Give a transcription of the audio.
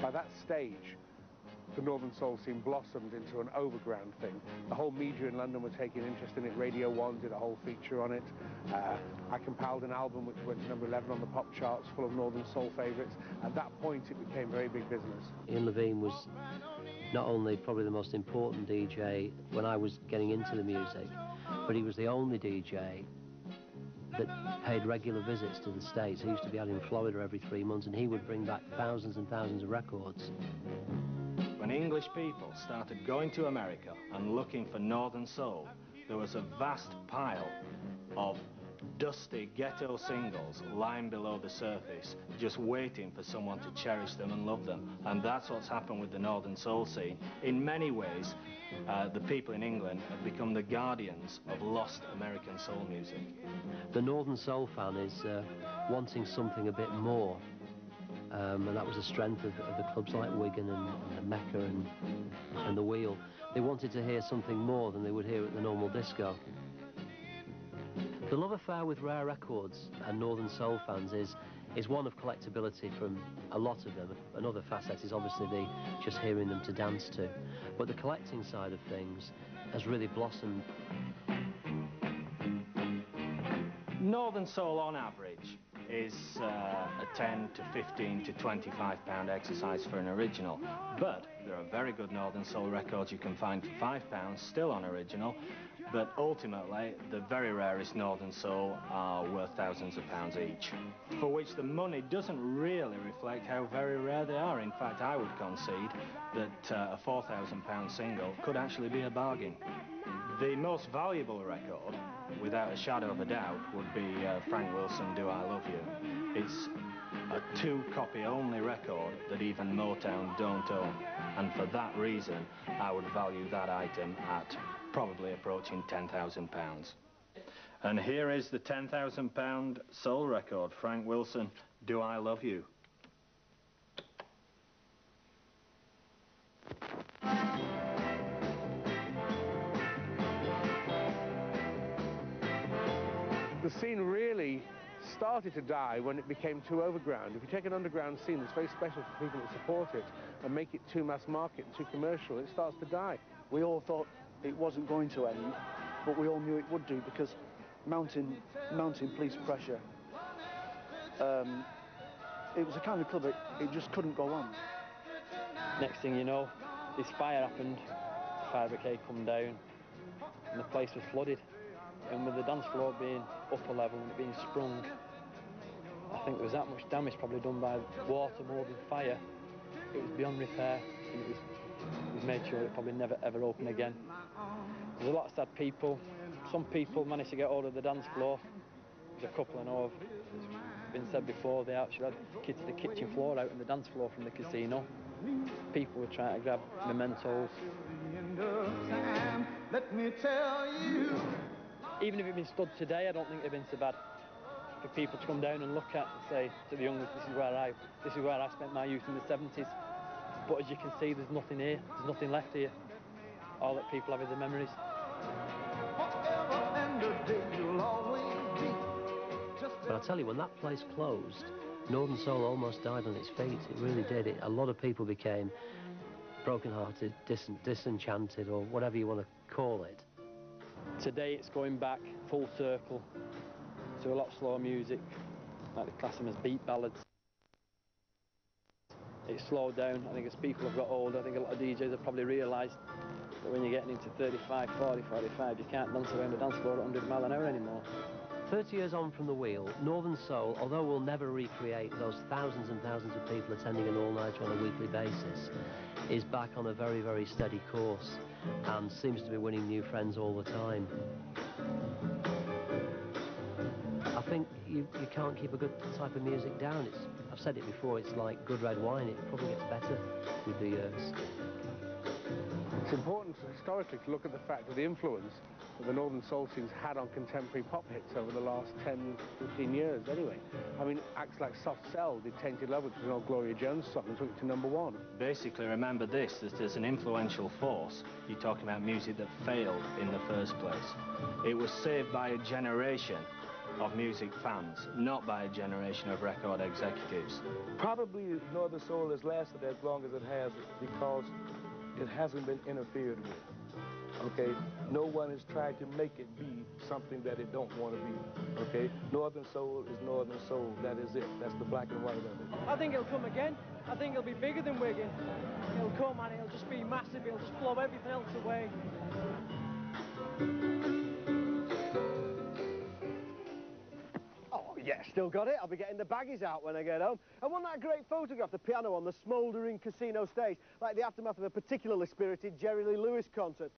By that stage, the Northern Soul scene blossomed into an overground thing. The whole media in London were taking interest in it. Radio 1 did a whole feature on it. I compiled an album which went to number 11 on the pop charts, full of Northern Soul favourites. At that point, it became very big business. Ian Levine was not only probably the most important DJ when I was getting into the music, but he was the only DJ that paid regular visits to the States. He used to be out in Florida every 3 months, and he would bring back thousands and thousands of records. When English people started going to America and looking for Northern Soul, there was a vast pile of dusty ghetto singles lying below the surface, just waiting for someone to cherish them and love them. And that's what's happened with the Northern Soul scene. In many ways, the people in England have become the guardians of lost American soul music. The Northern Soul fan is wanting something a bit more. And that was the strength of the clubs like Wigan and the Mecca and the Wheel. They wanted to hear something more than they would hear at the normal disco. The love affair with rare records and Northern Soul fans is one of collectability from a lot of them. Another facet is obviously just hearing them to dance to. But the collecting side of things has really blossomed. Northern Soul on average is a 10 to 15 to 25 pound exercise for an original, but there are very good Northern Soul records you can find for £5 still on original, but ultimately the very rarest Northern Soul are worth thousands of pounds each, for which the money doesn't really reflect how very rare they are. In fact, I would concede that a £4,000 single could actually be a bargain. The most valuable record, without a shadow of a doubt, would be Frank Wilson, Do I Love You. It's a 2-copy only record that even Motown don't own, and for that reason I would value that item at probably approaching £10,000. And here is the £10,000 soul record, Frank Wilson, Do I Love You. The scene really started to die when it became too overground. If you take an underground scene that's very special for people that support it and make it too mass market and too commercial, it starts to die. We all thought it wasn't going to end, but we all knew it would do because mounting police pressure. It was a kind of club that it just couldn't go on. Next thing you know, this fire happened, the fire brigade come down and the place was flooded. And with the dance floor being upper level and it being sprung, I think there was that much damage probably done by water more than fire. It was beyond repair, and it was made sure it probably never ever opened again. There's a lot of sad people. Some people managed to get hold of the dance floor. There's a couple I know of, it's been said before, they actually had kids the kitchen floor out in the dance floor from the casino. People were trying to grab mementos. Let me tell you. Even if it had been stood today, I don't think it would have been so bad for people to come down and look at and say to the youngers, this is where I spent my youth in the 70s. But as you can see, there's nothing here, there's nothing left here. All that people have is the memories. But I'll tell you, when that place closed, Northern Soul almost died on its feet. It really did. A lot of people became broken-hearted, disenchanted, or whatever you want to call it. Today it's going back full circle to a lot slower music, like they class them as beat ballads. It's slowed down. I think as people have got older, I think a lot of DJs have probably realised that when you're getting into 35, 40, 45, you can't dance around the dance floor at 100 mile an hour anymore. 30 years on from the wheel, Northern Soul, although we'll never recreate those thousands and thousands of people attending an all-nighter on a weekly basis, is back on a very, very steady course and seems to be winning new friends all the time. I think you can't keep a good type of music down. I've said it before, it's like good red wine, it probably gets better with the years. It's important historically to look at the fact of the influence that the Northern Soul scene's had on contemporary pop hits over the last 10, 15 years anyway. I mean, acts like Soft Cell did Tainted Love, which was an old Gloria Jones song, and took it to #1. Basically, remember this, that there's an influential force. You're talking about music that failed in the first place. It was saved by a generation of music fans, not by a generation of record executives. Probably Northern Soul has lasted as long as it has because it hasn't been interfered with. Okay? No one has tried to make it be something that it don't want to be. Okay? Northern Soul is Northern Soul. That is it. That's the black and white of it. I think it'll come again. I think it'll be bigger than Wigan. It'll come and it'll just be massive. It'll just blow everything else away. Oh, yeah, still got it. I'll be getting the baggies out when I get home. And wasn't that a great photograph, the piano on the smouldering casino stage, like the aftermath of a particularly spirited Jerry Lee Lewis concert?